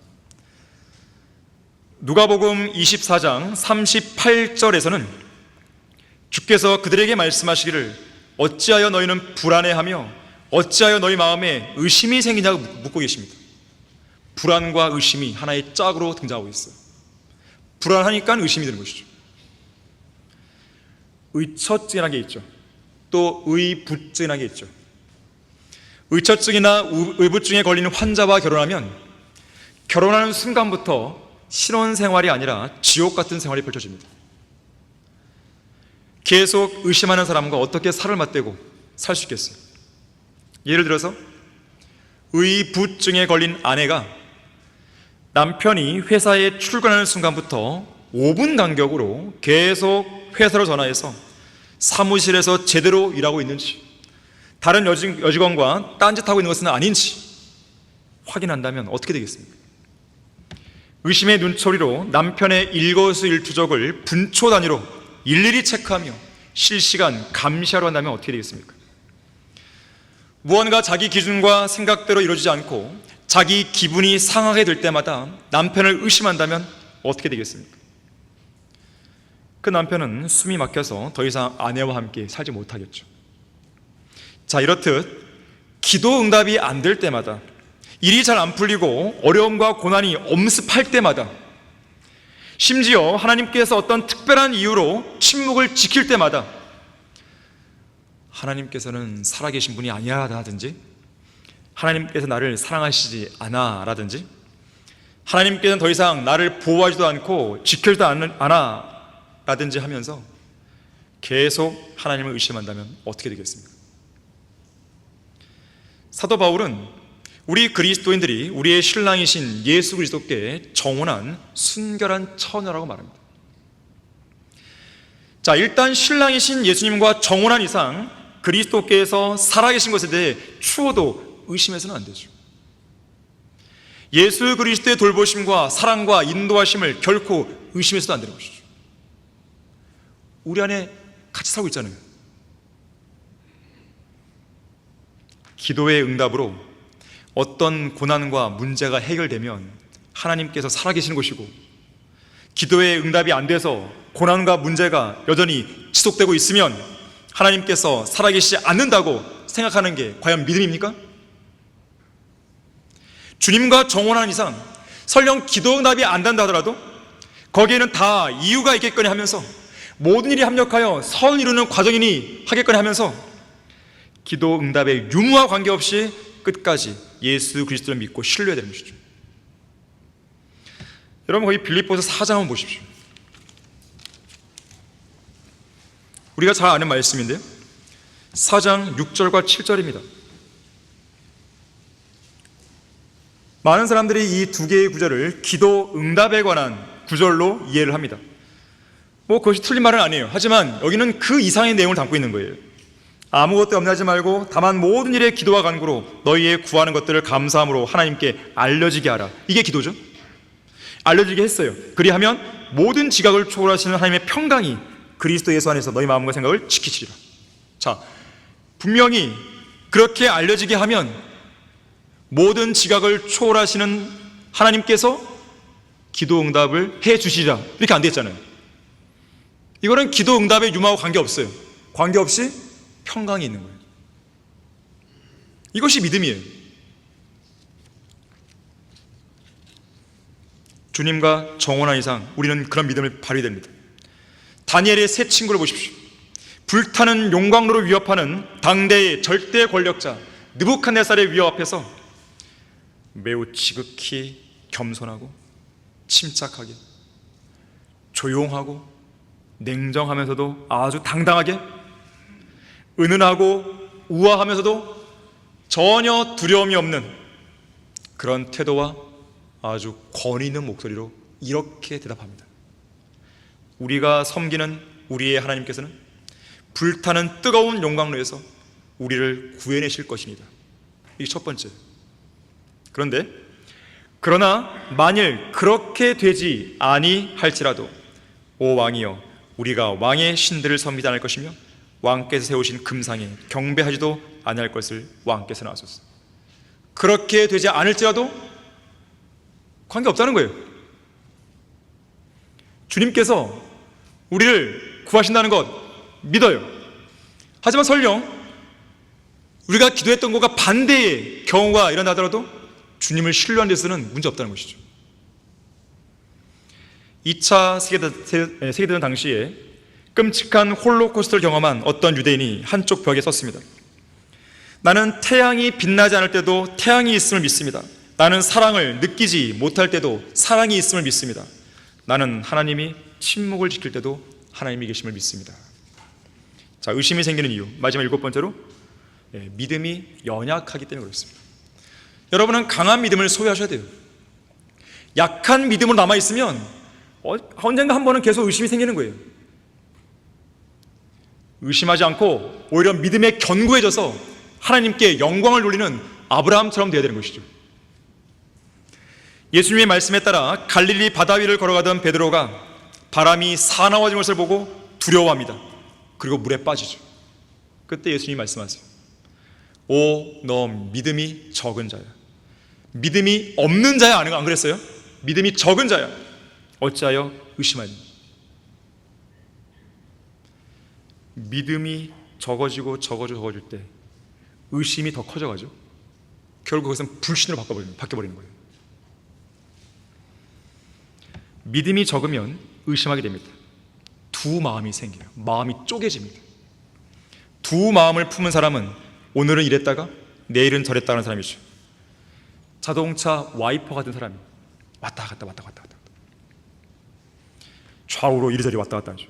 누가복음 24장 38절에서는 주께서 그들에게 말씀하시기를 어찌하여 너희는 불안해하며 어찌하여 너희 마음에 의심이 생기냐고 묻고 계십니다. 불안과 의심이 하나의 짝으로 등장하고 있어요. 불안하니까 의심이 드는 것이죠. 의처증이라는 게 있죠. 또 의부증이라는 게 있죠. 의처증이나 의부증에 걸리는 환자와 결혼하면 결혼하는 순간부터 신혼생활이 아니라 지옥 같은 생활이 펼쳐집니다. 계속 의심하는 사람과 어떻게 살을 맞대고 살 수 있겠어요? 예를 들어서 의부증에 걸린 아내가 남편이 회사에 출근하는 순간부터 5분 간격으로 계속 회사로 전화해서 사무실에서 제대로 일하고 있는지, 다른 여직원과 딴짓하고 있는 것은 아닌지 확인한다면 어떻게 되겠습니까? 의심의 눈초리로 남편의 일거수일투족을 분초 단위로 일일이 체크하며 실시간 감시하러 한다면 어떻게 되겠습니까? 무언가 자기 기준과 생각대로 이루어지지 않고 자기 기분이 상하게 될 때마다 남편을 의심한다면 어떻게 되겠습니까? 그 남편은 숨이 막혀서 더 이상 아내와 함께 살지 못하겠죠. 자, 이렇듯 기도 응답이 안 될 때마다, 일이 잘 안 풀리고 어려움과 고난이 엄습할 때마다, 심지어 하나님께서 어떤 특별한 이유로 침묵을 지킬 때마다 하나님께서는 살아계신 분이 아니야 라든지, 하나님께서 나를 사랑하시지 않아 라든지, 하나님께서는 더 이상 나를 보호하지도 않고 지켜주지도 않아 라든지 하면서 계속 하나님을 의심한다면 어떻게 되겠습니까? 사도 바울은 우리 그리스도인들이 우리의 신랑이신 예수 그리스도께 정혼한 순결한 처녀라고 말합니다. 자, 일단 신랑이신 예수님과 정혼한 이상 그리스도께서 살아계신 것에 대해 추호도 의심해서는 안 되죠. 예수 그리스도의 돌보심과 사랑과 인도하심을 결코 의심해서도 안 되는 것이죠. 우리 안에 같이 살고 있잖아요. 기도의 응답으로 어떤 고난과 문제가 해결되면 하나님께서 살아계시는 것이고, 기도의 응답이 안 돼서 고난과 문제가 여전히 지속되고 있으면 하나님께서 살아계시지 않는다고 생각하는 게 과연 믿음입니까? 주님과 정혼하는 이상 설령 기도 응답이 안 된다 하더라도 거기에는 다 이유가 있겠거니 하면서, 모든 일이 합력하여 선을 이루는 과정이니 하겠거니 하면서 기도 응답의 유무와 관계없이 끝까지 예수 그리스도를 믿고 신뢰해야 되는 것이죠. 여러분, 거기 빌립보서 4장 한번 보십시오. 우리가 잘 아는 말씀인데요, 4장 6절과 7절입니다. 많은 사람들이 이 두 개의 구절을 기도 응답에 관한 구절로 이해를 합니다. 그것이 틀린 말은 아니에요. 하지만 여기는 그 이상의 내용을 담고 있는 거예요. 아무것도 염려하지 말고 다만 모든 일에 기도와 간구로 너희의 구하는 것들을 감사함으로 하나님께 알려지게 하라. 이게 기도죠. 알려지게 했어요. 그리하면 모든 지각을 초월하시는 하나님의 평강이 그리스도 예수 안에서 너희 마음과 생각을 지키시리라. 자, 분명히 그렇게 알려지게 하면 모든 지각을 초월하시는 하나님께서 기도 응답을 해 주시리라. 이렇게 안 됐잖아요. 이거는 기도 응답의 유무와 관계없어요. 관계없이 평강이 있는 거예요. 이것이 믿음이에요. 주님과 정혼한 이상 우리는 그런 믿음을 발휘해야 됩니다. 다니엘의 세 친구를 보십시오. 불타는 용광로로 위협하는 당대의 절대 권력자 느부갓네살의 위협 앞에서 매우 지극히 겸손하고 침착하게, 조용하고 냉정하면서도 아주 당당하게, 은은하고 우아하면서도 전혀 두려움이 없는 그런 태도와 아주 권위 있는 목소리로 이렇게 대답합니다. 우리가 섬기는 우리의 하나님께서는 불타는 뜨거운 용광로에서 우리를 구해내실 것입니다. 이게 첫 번째. 그러나 만일 그렇게 되지 아니할지라도 오 왕이여, 우리가 왕의 신들을 섬기지 않을 것이며 왕께서 세우신 금상에 경배하지도 아니할 것을 왕께서 나소서. 그렇게 되지 않을지라도 관계없다는 거예요. 주님께서 우리를 구하신다는 것 믿어요. 하지만 설령 우리가 기도했던 것과 반대의 경우가 일어나더라도 주님을 신뢰하는 데서는 문제 없다는 것이죠. 2차 세계대전 당시에 끔찍한 홀로코스트를 경험한 어떤 유대인이 한쪽 벽에 썼습니다. 나는 태양이 빛나지 않을 때도 태양이 있음을 믿습니다. 나는 사랑을 느끼지 못할 때도 사랑이 있음을 믿습니다. 나는 하나님이 침묵을 지킬 때도 하나님이 계심을 믿습니다. 자, 의심이 생기는 이유, 마지막 7번째로 믿음이 연약하기 때문에 그렇습니다. 여러분은 강한 믿음을 소유하셔야 돼요. 약한 믿음으로 남아있으면 언젠가 한 번은 계속 의심이 생기는 거예요. 의심하지 않고 오히려 믿음에 견고해져서 하나님께 영광을 돌리는 아브라함처럼 되어야 되는 것이죠. 예수님의 말씀에 따라 갈릴리 바다 위를 걸어가던 베드로가 바람이 사나워진 것을 보고 두려워합니다. 그리고 물에 빠지죠. 그때 예수님이 말씀하세요. 오, 너 믿음이 적은 자야. 믿음이 없는 자야. 안 그랬어요? 믿음이 적은 자야. 어찌하여 의심하니? 믿음이 적어질 때 의심이 더 커져가죠. 결국 그것은 불신으로 바뀌어버리는 거예요. 믿음이 적으면 의심하게 됩니다. 두 마음이 생겨요. 마음이 쪼개집니다. 두 마음을 품은 사람은 오늘은 이랬다가 내일은 저랬다는 사람이죠. 자동차 와이퍼 같은 사람이 왔다 갔다 좌우로 이리저리 왔다 갔다 하죠.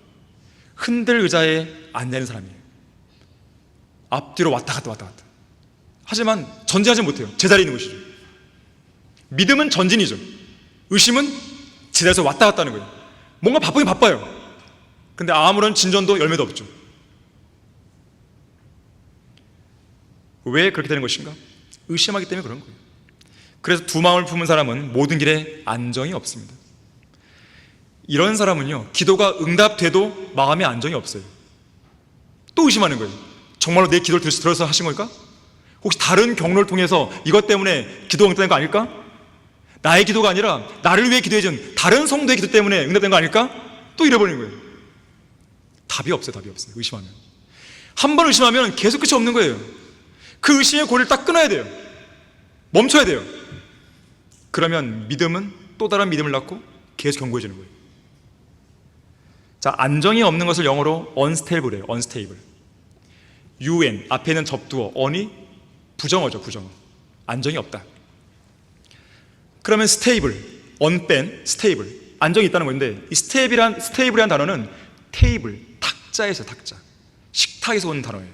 흔들 의자에 앉는 사람이에요. 앞뒤로 왔다 갔다. 하지만 전진하지 못해요. 제자리에 있는 것이죠. 믿음은 전진이죠. 의심은 제자리에서 왔다 갔다 하는 거예요. 뭔가 바쁘긴 바빠요. 근데 아무런 진전도 열매도 없죠. 왜 그렇게 되는 것인가? 의심하기 때문에 그런 거예요. 그래서 두 마음을 품은 사람은 모든 길에 안정이 없습니다. 이런 사람은요, 기도가 응답돼도 마음에 안정이 없어요. 또 의심하는 거예요. 정말로 내 기도를 들어서 하신 걸까? 혹시 다른 경로를 통해서 이것 때문에 기도가 응답된 거 아닐까? 나의 기도가 아니라 나를 위해 기도해준 다른 성도의 기도 때문에 응답된 거 아닐까? 또 잃어버리는 거예요. 답이 없어요. 답이 없어요. 의심하면. 한 번 의심하면 계속 끝이 없는 거예요. 그 의심의 고리를 딱 끊어야 돼요. 멈춰야 돼요. 그러면 믿음은 또 다른 믿음을 낳고 계속 견고해지는 거예요. 자, 안정이 없는 것을 영어로 unstable이에요. unstable. un 앞에 있는 접두어 on이 부정어죠. 부정어. 안정이 없다. 그러면 stable, un뺀 stable, 안정이 있다는 건데, 이 stable이란 단어는 테이블, 탁자에서 탁자, 식탁에서 온 단어예요.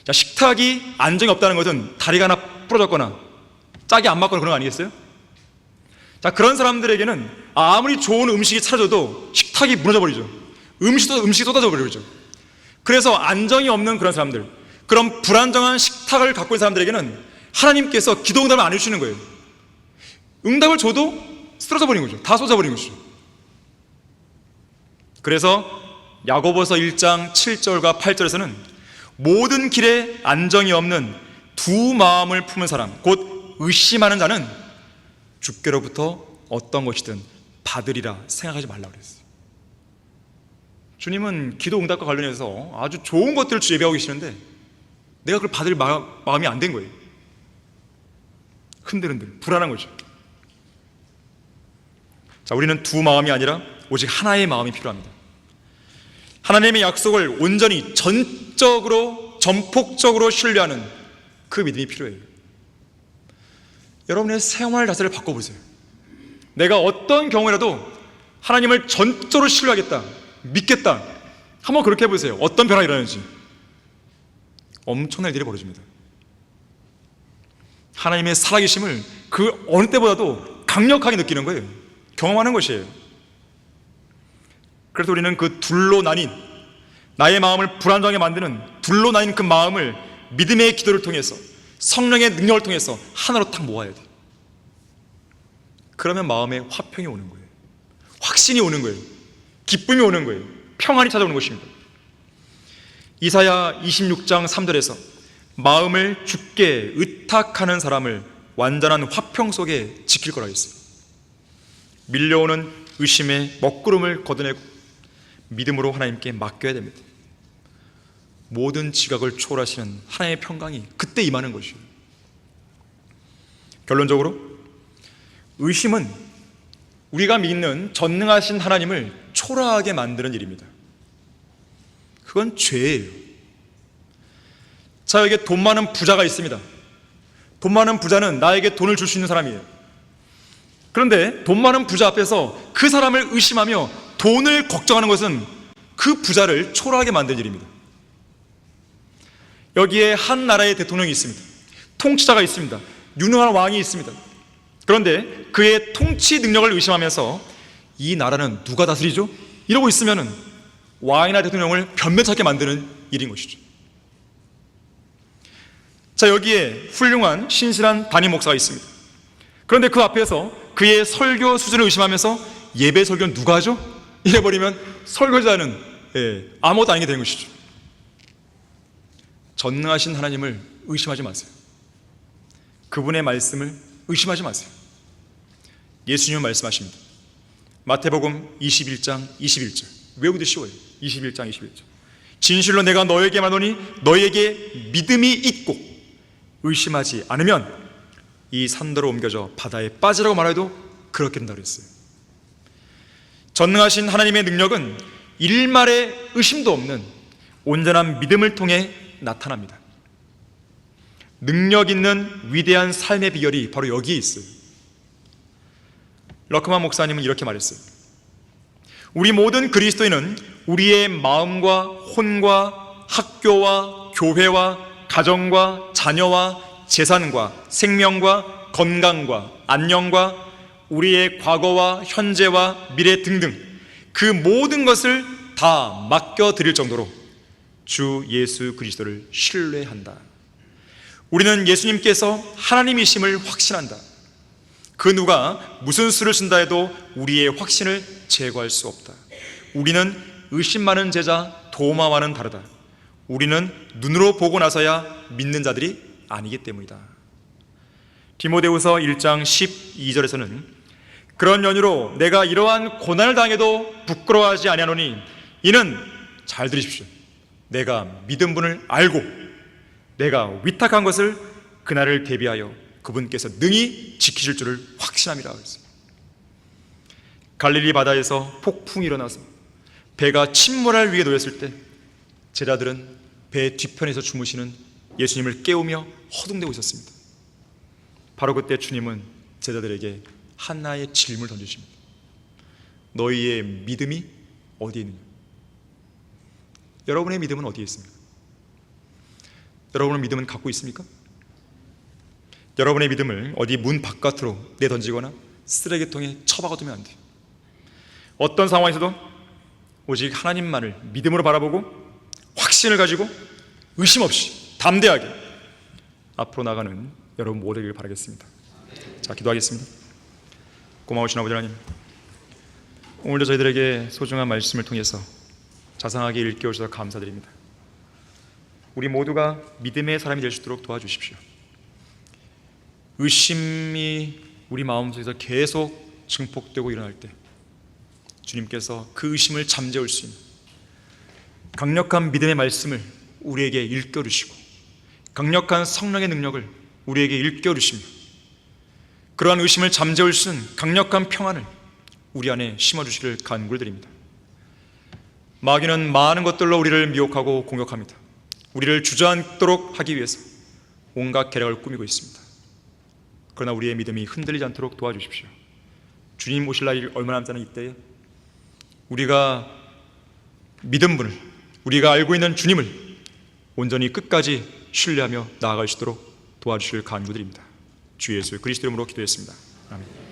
자, 식탁이 안정이 없다는 것은 다리가 하나 부러졌거나 짝이 안 맞거나 그런 거 아니겠어요? 자, 그런 사람들에게는 아무리 좋은 음식이 차려져도 식탁이 무너져 버리죠. 음식이 쏟아져 버리죠. 그래서 안정이 없는 그런 사람들, 그런 불안정한 식탁을 갖고 있는 사람들에게는 하나님께서 기도 응답을 안 해주시는 거예요. 응답을 줘도 쓰러져 버리는 거죠. 다 쏟아져 버리는 거죠. 그래서 야고보서 1장 7절과 8절에서는 모든 길에 안정이 없는 두 마음을 품은 사람, 곧 의심하는 자는 주께로부터 어떤 것이든 받으리라 생각하지 말라고 그랬어요. 주님은 기도 응답과 관련해서 아주 좋은 것들을 예배하고 계시는데 내가 그걸 받을 마음이 안 된 거예요. 흔들흔들 불안한 거죠. 자, 우리는 두 마음이 아니라 오직 하나의 마음이 필요합니다. 하나님의 약속을 온전히 전적으로 전폭적으로 신뢰하는 그 믿음이 필요해요. 여러분의 생활 자세를 바꿔보세요. 내가 어떤 경우라도 하나님을 전적으로 신뢰하겠다, 믿겠다, 한번 그렇게 해보세요. 어떤 변화가 일어나는지. 엄청난 일이 벌어집니다. 하나님의 살아계심을 그 어느 때보다도 강력하게 느끼는 거예요. 경험하는 것이에요. 그래서 우리는 그 둘로 나뉜, 나의 마음을 불안정하게 만드는 둘로 나뉜 그 마음을 믿음의 기도를 통해서, 성령의 능력을 통해서 하나로 딱 모아야 돼. 그러면 마음에 화평이 오는 거예요. 확신이 오는 거예요. 기쁨이 오는 거예요. 평안이 찾아오는 것입니다. 이사야 26장 3절에서 마음을 주께 의탁하는 사람을 완전한 화평 속에 지킬 거라 했어요. 밀려오는 의심의 먹구름을 걷어내고 믿음으로 하나님께 맡겨야 됩니다. 모든 지각을 초월하시는 하나님의 평강이 그때 임하는 것이에요. 결론적으로 의심은 우리가 믿는 전능하신 하나님을 초라하게 만드는 일입니다. 그건 죄예요. 자, 여기에 돈 많은 부자가 있습니다. 돈 많은 부자는 나에게 돈을 줄 수 있는 사람이에요. 그런데 돈 많은 부자 앞에서 그 사람을 의심하며 돈을 걱정하는 것은 그 부자를 초라하게 만드는 일입니다. 여기에 한 나라의 대통령이 있습니다. 통치자가 있습니다. 유능한 왕이 있습니다. 그런데 그의 통치 능력을 의심하면서 이 나라는 누가 다스리죠? 이러고 있으면 왕이나 대통령을 변변찮게 만드는 일인 것이죠. 자, 여기에 훌륭한 신실한 담임 목사가 있습니다. 그런데 그 앞에서 그의 설교 수준을 의심하면서 예배 설교는 누가 하죠? 이래버리면 설교자는 아무것도 아니게 되는 것이죠. 전능하신 하나님을 의심하지 마세요. 그분의 말씀을 의심하지 마세요. 예수님은 말씀하십니다. 마태복음 21장 21절 외우기도 쉬워요. 21장 21절 진실로 내가 너에게 말하노니 너에게 믿음이 있고 의심하지 않으면 이 산더러 옮겨져 바다에 빠지라고 말해도 그렇게 된다고 했어요. 전능하신 하나님의 능력은 일말의 의심도 없는 온전한 믿음을 통해 나타납니다. 능력 있는 위대한 삶의 비결이 바로 여기에 있어요. 러크만 목사님은 이렇게 말했어요. 우리 모든 그리스도인은 우리의 마음과 혼과 학교와 교회와 가정과 자녀와 재산과 생명과 건강과 안녕과 우리의 과거와 현재와 미래 등등 그 모든 것을 다 맡겨드릴 정도로 주 예수 그리스도를 신뢰한다. 우리는 예수님께서 하나님이심을 확신한다. 그 누가 무슨 수를 쓴다 해도 우리의 확신을 제거할 수 없다. 우리는 의심 많은 제자 도마와는 다르다. 우리는 눈으로 보고 나서야 믿는 자들이 아니기 때문이다. 디모데후서 1장 12절에서는 그런 연유로 내가 이러한 고난을 당해도 부끄러워하지 아니하노니 이는, 잘 들으십시오, 내가 믿은 분을 알고 내가 위탁한 것을 그날을 대비하여 그분께서 능히 지키실 줄을 확신함이라 했습니다. 갈릴리 바다에서 폭풍이 일어나서 배가 침몰할 위기에 놓였을 때 제자들은 배 뒤편에서 주무시는 예수님을 깨우며 허둥대고 있었습니다. 바로 그때 주님은 제자들에게 하나의 질문을 던지십니다. 너희의 믿음이 어디에 있느냐? 여러분의 믿음은 어디에 있습니까? 여러분의 믿음은 갖고 있습니까? 여러분의 믿음을 어디 문 바깥으로 내던지거나 쓰레기통에 처박아두면 안 돼요. 어떤 상황에서도 오직 하나님만을 믿음으로 바라보고 확신을 가지고 의심 없이 담대하게 앞으로 나가는 여러분 모두 되길 바라겠습니다. 자, 기도하겠습니다. 고마우신 아버지 하나님, 오늘도 저희들에게 소중한 말씀을 통해서 자상하게 일깨워주셔서 감사드립니다. 우리 모두가 믿음의 사람이 될 수 있도록 도와주십시오. 의심이 우리 마음속에서 계속 증폭되고 일어날 때 주님께서 그 의심을 잠재울 수 있는 강력한 믿음의 말씀을 우리에게 일깨워주시고 강력한 성령의 능력을 우리에게 일깨워주시며 그러한 의심을 잠재울 수 있는 강력한 평안을 우리 안에 심어주시기를 간구를 드립니다. 마귀는 많은 것들로 우리를 미혹하고 공격합니다. 우리를 주저앉도록 하기 위해서 온갖 계략을 꾸미고 있습니다. 그러나 우리의 믿음이 흔들리지 않도록 도와주십시오. 주님 오실 날이 얼마나 남지 않은 이때에 우리가 믿은 분을, 우리가 알고 있는 주님을 온전히 끝까지 신뢰하며 나아갈 수 있도록 도와주실 간구드립니다. 주 예수 그리스도 이름으로 기도했습니다. 아멘.